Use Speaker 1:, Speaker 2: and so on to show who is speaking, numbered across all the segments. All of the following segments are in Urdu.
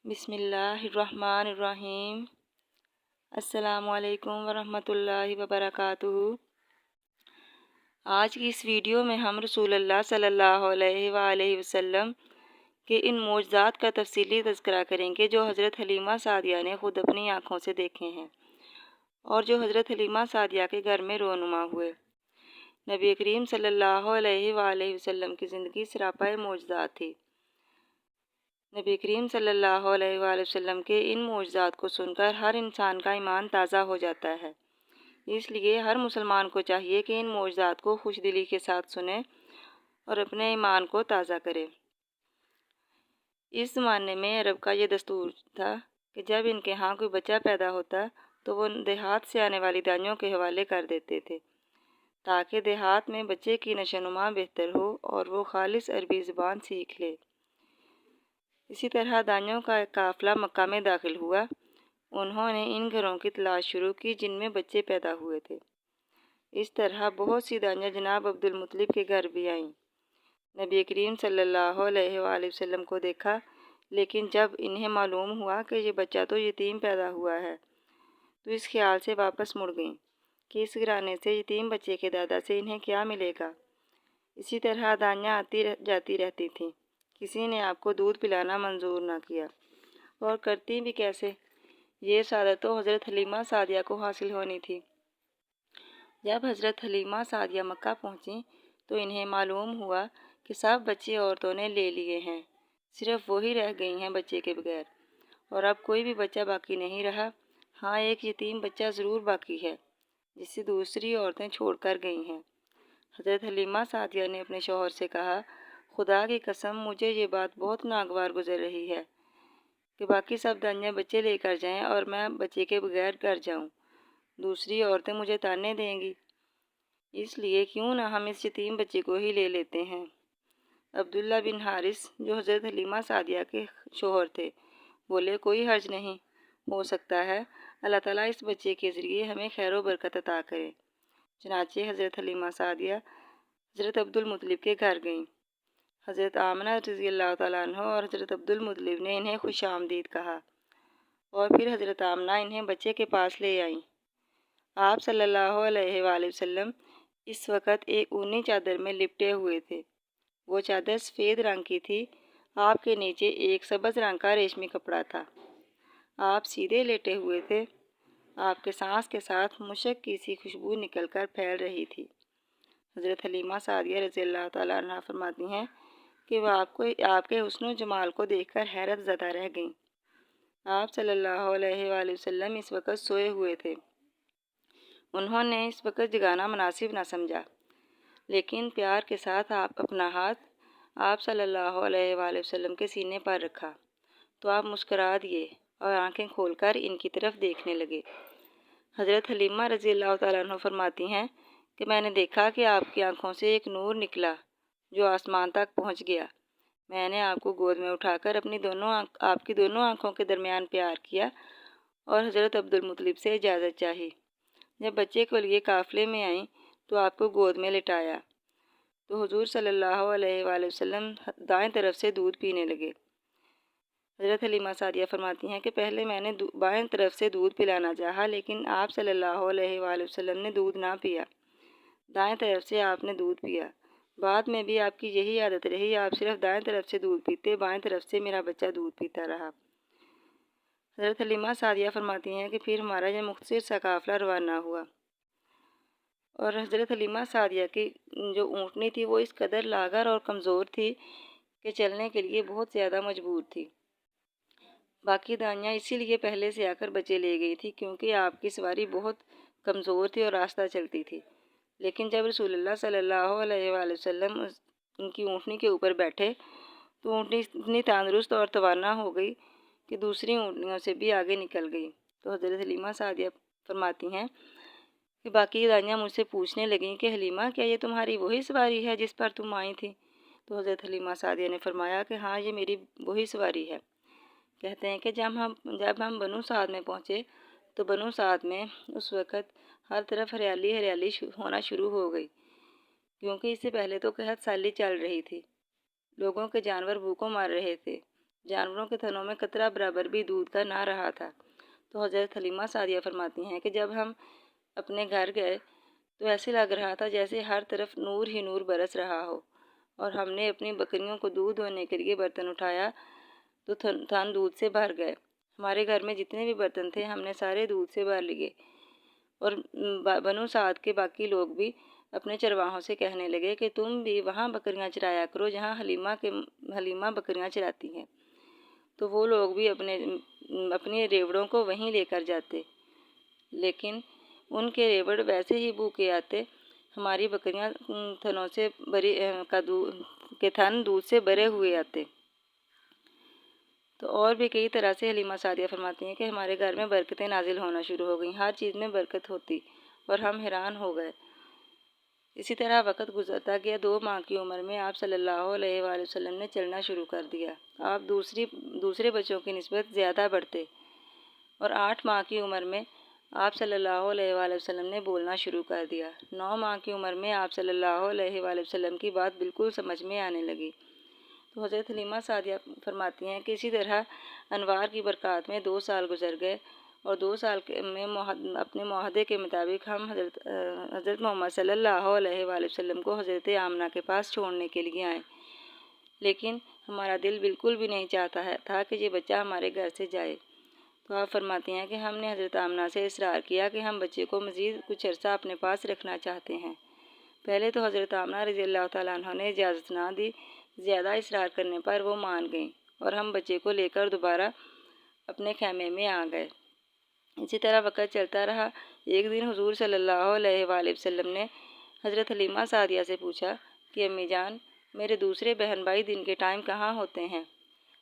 Speaker 1: بسم اللہ الرحمن الرحیم۔ السلام علیکم ورحمۃ اللہ وبرکاتہ۔ آج کی اس ویڈیو میں ہم رسول اللہ صلی اللہ علیہ وآلہ وسلم کے ان معجزات کا تفصیلی تذکرہ کریں گے جو حضرت حلیمہ سعدیہ نے خود اپنی آنکھوں سے دیکھے ہیں اور جو حضرت حلیمہ سعدیہ کے گھر میں رونما ہوئے۔ نبی کریم صلی اللہ علیہ وآلہ وسلم کی زندگی سراپا معجزات تھی۔ نبی کریم صلی اللہ علیہ وآلہ وسلم کے ان معجزات کو سن کر ہر انسان کا ایمان تازہ ہو جاتا ہے۔ اس لیے ہر مسلمان کو چاہیے کہ ان معجزات کو خوش دلی کے ساتھ سنے اور اپنے ایمان کو تازہ کرے۔ اس زمانے میں عرب کا یہ دستور تھا کہ جب ان کے ہاں کوئی بچہ پیدا ہوتا تو وہ دیہات سے آنے والی دائیوں کے حوالے کر دیتے تھے تاکہ دیہات میں بچے کی نشو و نما بہتر ہو اور وہ خالص عربی زبان سیکھ لے۔ اسی طرح دائیوں کا ایک قافلہ مکہ میں داخل ہوا۔ انہوں نے ان گھروں کی تلاش شروع کی جن میں بچے پیدا ہوئے تھے۔ اس طرح بہت سی دائیاں جناب عبدالمطلب کے گھر بھی آئیں۔ نبی کریم صلی اللہ علیہ وآلہ وسلم کو دیکھا، لیکن جب انہیں معلوم ہوا کہ یہ بچہ تو یتیم پیدا ہوا ہے تو اس خیال سے واپس مڑ گئیں کہ اس گھرانے سے یتیم بچے کے دادا سے انہیں کیا ملے گا۔ اسی طرح دائیاں آتی جاتی رہتی تھیں، کسی نے آپ کو دودھ پلانا منظور نہ کیا، اور کرتی بھی کیسے؟ یہ سعادت تو حضرت حلیمہ سعدیہ کو حاصل ہونی تھی۔ جب حضرت حلیمہ سعدیہ مکہ پہنچیں تو انہیں معلوم ہوا کہ سب بچے عورتوں نے لے لیے ہیں، صرف وہی رہ گئی ہیں بچے کے بغیر، اور اب کوئی بھی بچہ باقی نہیں رہا۔ ہاں، ایک یتیم بچہ ضرور باقی ہے جسے دوسری عورتیں چھوڑ کر گئی ہیں۔ حضرت حلیمہ سعدیہ نے اپنے شوہر سے کہا، خدا کی قسم مجھے یہ بات بہت ناگوار گزر رہی ہے کہ باقی سب دائیاں بچے لے کر جائیں اور میں بچے کے بغیر گھر جاؤں، دوسری عورتیں مجھے تانے دیں گی، اس لیے کیوں نہ ہم اس یتیم بچے کو ہی لے لیتے ہیں۔ عبداللہ بن حارث جو حضرت حلیمہ سعدیہ کے شوہر تھے بولے، کوئی حرج نہیں، ہو سکتا ہے اللہ تعالیٰ اس بچے کے ذریعے ہمیں خیر و برکت عطا کرے۔ چنانچہ حضرت حلیمہ سعدیہ حضرت عبدالمطلب کے گھر گئیں۔ حضرت آمنہ رضی اللہ تعالیٰ عنہ اور حضرت عبدالمطلب نے انہیں خوش آمدید کہا اور پھر حضرت آمنہ انہیں بچے کے پاس لے آئیں۔ آپ صلی اللہ علیہ وآلہ وسلم اس وقت ایک اونی چادر میں لپٹے ہوئے تھے۔ وہ چادر سفید رنگ کی تھی۔ آپ کے نیچے ایک سبز رنگ کا ریشمی کپڑا تھا۔ آپ سیدھے لیٹے ہوئے تھے۔ آپ کے سانس کے ساتھ مشک کی سی خوشبو نکل کر پھیل رہی تھی۔ حضرت حلیمہ سعدیہ رضی اللہ تعالیٰ عنہ فرماتی ہیں کہ وہ آپ کے حسن و جمال کو دیکھ کر حیرت زدہ رہ گئیں۔ آپ صلی اللہ علیہ وآلہ وسلم اس وقت سوئے ہوئے تھے۔ انہوں نے اس وقت جگانا مناسب نہ سمجھا، لیکن پیار کے ساتھ اپنا ہاتھ آپ صلی اللہ علیہ وآلہ وسلم کے سینے پر رکھا تو آپ مسکرا دیے اور آنکھیں کھول کر ان کی طرف دیکھنے لگے۔ حضرت حلیمہ رضی اللہ تعالیٰ عنہ فرماتی ہیں کہ میں نے دیکھا کہ آپ کی آنکھوں سے ایک نور نکلا جو آسمان تک پہنچ گیا۔ میں نے آپ کو گود میں اٹھا کر آپ کی دونوں آنکھوں کے درمیان پیار کیا اور حضرت عبدالمطلب سے اجازت چاہی۔ جب بچے کو لیے قافلے میں آئیں تو آپ کو گود میں لٹایا تو حضور صلی اللہ علیہ وآلہ وسلم دائیں طرف سے دودھ پینے لگے۔ حضرت حلیمہ سعدیہ فرماتی ہیں کہ پہلے میں نے بائیں طرف سے دودھ پلانا چاہا، لیکن آپ صلی اللہ علیہ وآلہ وسلم نے دودھ نہ پیا، دائیں طرف سے آپ نے دودھ پیا۔ بعد میں بھی آپ کی یہی عادت رہی، آپ صرف دائیں طرف سے دودھ پیتے، بائیں طرف سے میرا بچہ دودھ پیتا رہا۔ حضرت حلیمہ سعدیہ فرماتی ہیں کہ پھر ہمارا یہ مختصر سا قافلہ روانہ ہوا، اور حضرت حلیمہ سعدیہ کی جو اونٹنی تھی وہ اس قدر لاغر اور کمزور تھی کہ چلنے کے لیے بہت زیادہ مجبور تھی۔ باقی دائیاں اسی لیے پہلے سے آ کر بچے لے گئی تھی کیونکہ آپ کی سواری بہت کمزور تھی اور راستہ چلتی تھی، لیکن جب رسول اللہ صلی اللہ علیہ وآلہ وسلم ان کی اونٹنی کے اوپر بیٹھے تو اونٹنی اتنی تندرست اور توانا ہو گئی کہ دوسری اونٹنیوں سے بھی آگے نکل گئی۔ تو حضرت حلیمہ سعدیہ فرماتی ہیں کہ باقی دائیاں مجھ سے پوچھنے لگیں کہ حلیمہ کیا یہ تمہاری وہی سواری ہے جس پر تم آئی تھی؟ تو حضرت حلیمہ سعدیہ نے فرمایا کہ ہاں، یہ میری وہی سواری ہے۔ کہتے ہیں کہ جب ہم بنو سعد میں پہنچے تو بنو سعد میں اس وقت ہر طرف ہریالی ہریالی ہونا شروع ہو گئی، کیونکہ اس سے پہلے تو قحط سالی چل رہی تھی، لوگوں کے جانور بھوکوں مر رہے تھے، جانوروں کے تھنوں میں قطرہ برابر بھی دودھ کا نہ رہا تھا۔ تو حضرت حلیمہ سعدیہ فرماتی ہیں کہ جب ہم اپنے گھر گئے تو ایسے لگ رہا تھا جیسے ہر طرف نور ہی نور برس رہا ہو، اور ہم نے اپنی بکریوں کو دودھ دھونے کے لیے برتن اٹھایا تو تھن دودھ سے بھر گئے۔ ہمارے گھر میں جتنے بھی برتن تھے ہم نے سارے دودھ سے بھر لیے، اور بنو سعد کے باقی لوگ بھی اپنے چرواہوں سے کہنے لگے کہ تم بھی وہاں بکریاں چرایا کرو جہاں حلیمہ بکریاں چراتی ہیں۔ تو وہ لوگ بھی اپنے ریوڑوں کو وہیں لے کر جاتے، لیکن ان کے ریوڑ ویسے ہی بھوکے آتے، ہماری بکریاں کے تھن دودھ سے بھرے ہوئے آتے۔ تو اور بھی کئی طرح سے حلیمہ سعدیہ فرماتی ہیں کہ ہمارے گھر میں برکتیں نازل ہونا شروع ہو گئیں، ہر چیز میں برکت ہوتی اور ہم حیران ہو گئے۔ اسی طرح وقت گزرتا گیا۔ 2 ماہ کی عمر میں آپ صلی اللہ علیہ وآلہ وسلم نے چلنا شروع کر دیا۔ آپ دوسرے بچوں کی نسبت زیادہ بڑھتے، اور 8 ماہ کی عمر میں آپ صلی اللہ علیہ وآلہ وسلم نے بولنا شروع کر دیا۔ 9 ماہ کی عمر میں آپ صلی اللہ علیہ وآلہ وسلم کی بات بالکل سمجھ میں آنے لگی۔ تو حضرت حلیمہ سعدیہ فرماتی ہیں کہ اسی طرح انوار کی برکات میں 2 سال گزر گئے، اور 2 سال میں اپنے معاہدے کے مطابق ہم حضرت محمد صلی اللہ علیہ وآلہ وسلم کو حضرت آمنہ کے پاس چھوڑنے کے لیے آئے، لیکن ہمارا دل بالکل بھی نہیں چاہتا تھا کہ یہ بچہ ہمارے گھر سے جائے۔ تو آپ فرماتی ہیں کہ ہم نے حضرت آمنہ سے اصرار کیا کہ ہم بچے کو مزید کچھ عرصہ اپنے پاس رکھنا چاہتے ہیں۔ پہلے تو حضرت آمنہ رضی اللہ تعالیٰ عنہ نے اجازت نہ دی، زیادہ اصرار کرنے پر وہ مان گئیں، اور ہم بچے کو لے کر دوبارہ اپنے خیمے میں آ گئے۔ اسی طرح وقت چلتا رہا۔ ایک دن حضور صلی اللہ علیہ وآلہ وسلم نے حضرت حلیمہ سعدیہ سے پوچھا کہ امی جان، میرے دوسرے بہن بھائی دن کے ٹائم کہاں ہوتے ہیں؟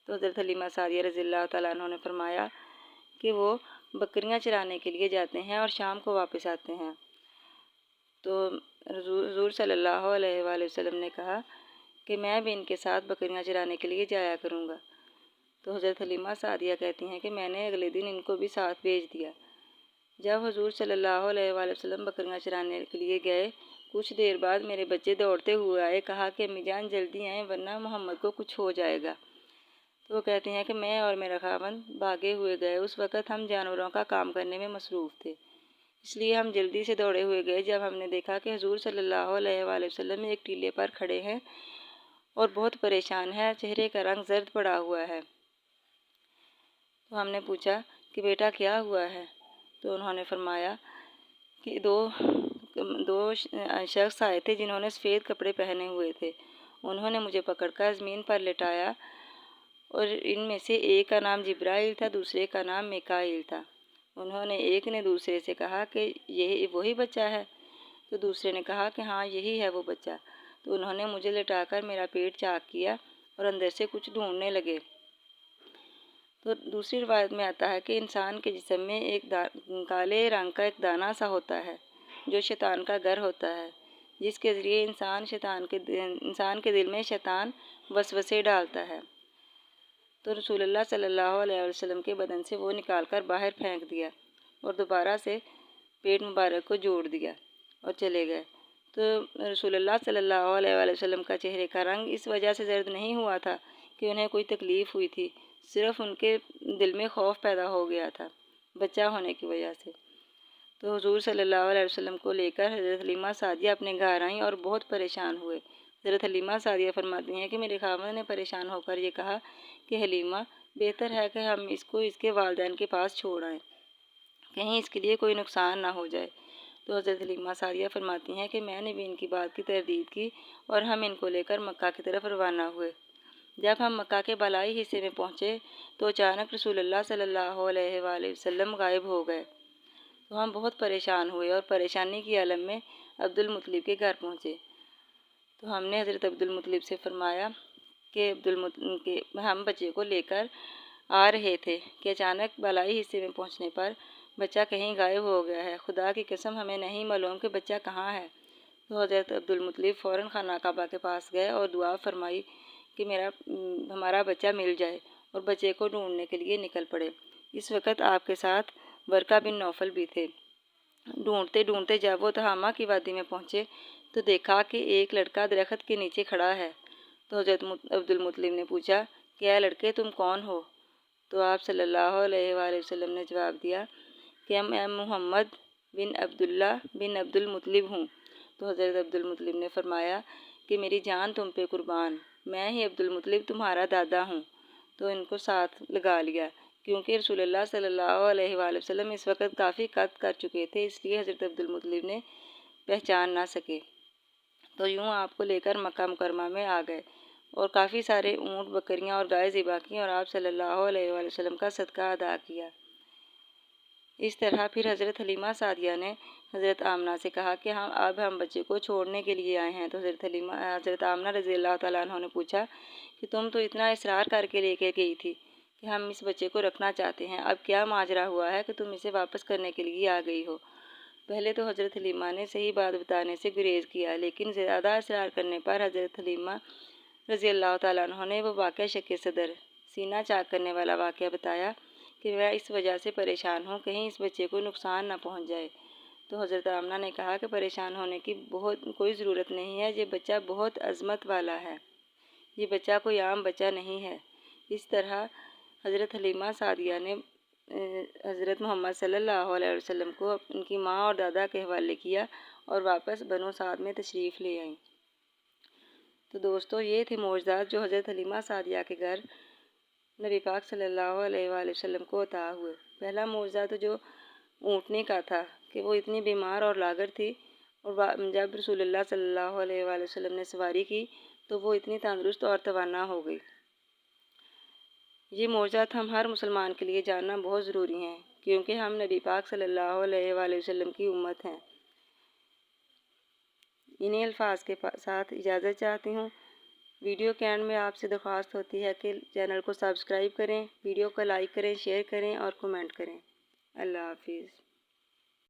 Speaker 1: تو حضرت حلیمہ سعدیہ رضی اللہ تعالیٰ عنہ نے فرمایا کہ وہ بکریاں چرانے کے لیے جاتے ہیں اور شام کو واپس آتے ہیں۔ تو حضور صلی اللہ علیہ وآلہ وسلم نے کہا کہ میں بھی ان کے ساتھ بکریاں چرانے کے لیے جایا کروں گا۔ تو حضرت حلیمہ سعدیہ کہتی ہیں کہ میں نے اگلے دن ان کو بھی ساتھ بھیج دیا۔ جب حضور صلی اللہ علیہ وآلہ وسلم بکریاں چرانے کے لیے گئے، کچھ دیر بعد میرے بچے دوڑتے ہوئے آئے، کہا کہ امی جان جلدی آئیں ورنہ محمد کو کچھ ہو جائے گا۔ تو وہ کہتی ہیں کہ میں اور میرا خاوند بھاگے ہوئے گئے۔ اس وقت ہم جانوروں کا کام کرنے میں مصروف تھے، اس لیے ہم جلدی سے دوڑے ہوئے گئے۔ جب ہم نے دیکھا کہ حضور صلی اللہ علیہ وآلہ وسلم ایک ٹیلے پر کھڑے ہیں اور بہت پریشان ہے، چہرے کا رنگ زرد پڑا ہوا ہے، تو ہم نے پوچھا کہ بیٹا کیا ہوا ہے؟ تو انہوں نے فرمایا کہ دو شخص آئے تھے جنہوں نے سفید کپڑے پہنے ہوئے تھے، انہوں نے مجھے پکڑ کر زمین پر لٹایا، اور ان میں سے ایک کا نام جبرائیل تھا، دوسرے کا نام میکائیل تھا۔ انہوں نے ایک نے دوسرے سے کہا کہ یہ وہی بچہ ہے؟ تو دوسرے نے کہا کہ ہاں یہی ہے وہ بچہ۔ تو انہوں نے مجھے لٹا کر میرا پیٹ چاک کیا اور اندر سے کچھ ڈھونڈنے لگے۔ تو دوسری روایت میں آتا ہے کہ انسان کے جسم میں ایک کالے رنگ کا ایک دانہ سا ہوتا ہے جو شیطان کا گھر ہوتا ہے، جس کے ذریعے انسان کے دل میں شیطان وسوسے ڈالتا ہے۔ تو رسول اللہ صلی اللہ علیہ وسلم کے بدن سے وہ نکال کر باہر پھینک دیا اور دوبارہ سے پیٹ مبارک کو جوڑ دیا اور چلے گئے۔ تو رسول اللہ صلی اللہ علیہ وسلم کا چہرے کا رنگ اس وجہ سے زرد نہیں ہوا تھا کہ انہیں کوئی تکلیف ہوئی تھی، صرف ان کے دل میں خوف پیدا ہو گیا تھا بچہ ہونے کی وجہ سے۔ تو حضور صلی اللہ علیہ وسلم کو لے کر حضرت حلیمہ سعدیہ اپنے گھر آئیں اور بہت پریشان ہوئے۔ حضرت حلیمہ سعدیہ فرماتی ہیں کہ میرے خاوند نے پریشان ہو کر یہ کہا کہ حلیمہ، بہتر ہے کہ ہم اس کو اس کے والدین کے پاس چھوڑ آئیں، کہیں اس کے لیے کوئی نقصان نہ ہو جائے۔ تو حضرت حلیمہ سعدیہ فرماتی ہیں کہ میں نے بھی ان کی بات کی تردید کی اور ہم ان کو لے کر مکہ کی طرف روانہ ہوئے۔ جب ہم مکہ کے بالائی حصے میں پہنچے تو اچانک رسول اللہ صلی اللہ علیہ وآلہ وسلم غائب ہو گئے۔ تو ہم بہت پریشان ہوئے اور پریشانی کی عالم میں عبد المطلب کے گھر پہنچے۔ تو ہم نے حضرت عبد المطلب سے فرمایا کہ ہم بچے کو لے کر آ رہے تھے کہ اچانک بالائی حصے میں پہنچنے پر بچہ کہیں غائب ہو گیا ہے، خدا کی قسم ہمیں نہیں معلوم کہ بچہ کہاں ہے۔ تو حضرت عبد المطلب فوراً خانہ کعبہ کے پاس گئے اور دعا فرمائی کہ ہمارا بچہ مل جائے، اور بچے کو ڈھونڈنے کے لیے نکل پڑے۔ اس وقت آپ کے ساتھ ورقہ بن نوفل بھی تھے۔ ڈھونڈتے ڈھونڈتے جب وہ تہامہ کی وادی میں پہنچے تو دیکھا کہ ایک لڑکا درخت کے نیچے کھڑا ہے۔ تو حضرت عبد المطلب نے پوچھا کہ اے لڑکے تم کون ہو؟ تو آپ صلی اللہ علیہ وآلہ وسلم نے جواب دیا کہ میں محمد بن عبداللہ بن عبد المطلب ہوں۔ تو حضرت عبد المطلب نے فرمایا کہ میری جان تم پہ قربان، میں ہی عبد المطلب تمہارا دادا ہوں۔ تو ان کو ساتھ لگا لیا، کیونکہ رسول اللہ صلی اللہ علیہ وآلہ وسلم اس وقت کافی قد کر چکے تھے، اس لیے حضرت عبد المطلب نے پہچان نہ سکے۔ تو یوں آپ کو لے کر مکہ مکرمہ میں آ گئے اور کافی سارے اونٹ، بکریاں اور گائے ذبح کی اور آپ صلی اللہ علیہ وآلہ وسلم کا صدقہ ادا کیا۔ اس طرح پھر حضرت حلیمہ سعدیہ نے حضرت آمنہ سے کہا کہ اب ہم بچے کو چھوڑنے کے لیے آئے ہیں۔ تو حضرت آمنہ رضی اللہ تعالیٰ عنہ نے پوچھا کہ تم تو اتنا اصرار کر کے لے کے گئی تھی کہ ہم اس بچے کو رکھنا چاہتے ہیں، اب کیا ماجرا ہوا ہے کہ تم اسے واپس کرنے کے لیے آ گئی ہو؟ پہلے تو حضرت حلیمہ نے صحیح بات بتانے سے گریز کیا، لیکن زیادہ اصرار کرنے پر حضرت حلیمہ رضی اللہ تعالیٰ عنہ نے وہ واقعہ شق صدر، سینہ چاک کرنے والا واقعہ بتایا کہ میں اس وجہ سے پریشان ہوں کہیں اس بچے کو نقصان نہ پہنچ جائے۔ تو حضرت آمنہ نے کہا کہ پریشان ہونے کی کوئی ضرورت نہیں ہے، یہ بچہ بہت عظمت والا ہے، یہ بچہ کوئی عام بچہ نہیں ہے۔ اس طرح حضرت حلیمہ سعدیہ نے حضرت محمد صلی اللہ علیہ وسلم کو ان کی ماں اور دادا کے حوالے کیا اور واپس بنو سعد میں تشریف لے آئیں۔ تو دوستو یہ تھے معجزات جو حضرت حلیمہ سعدیہ کے گھر نبی پاک صلی اللہ علیہ وآلہ وسلم کو عطا ہوئے۔ پہلا معجزہ تو جو اونٹنے کا تھا کہ وہ اتنی بیمار اور لاغر تھی، اور جب رسول اللہ صلی اللہ علیہ وآلہ وسلم نے سواری کی تو وہ اتنی تندرست اور توانا ہو گئی۔ یہ معجزات ہم ہر مسلمان کے لیے جاننا بہت ضروری ہیں، کیونکہ ہم نبی پاک صلی اللہ علیہ وآلہ وسلم کی امت ہیں۔ انہی الفاظ کے ساتھ اجازت چاہتی ہوں۔ ویڈیو کے اینڈ میں آپ سے درخواست ہوتی ہے کہ چینل کو سبسکرائب کریں، ویڈیو کو لائک کریں، شیئر کریں اور کمنٹ کریں۔ اللہ حافظ۔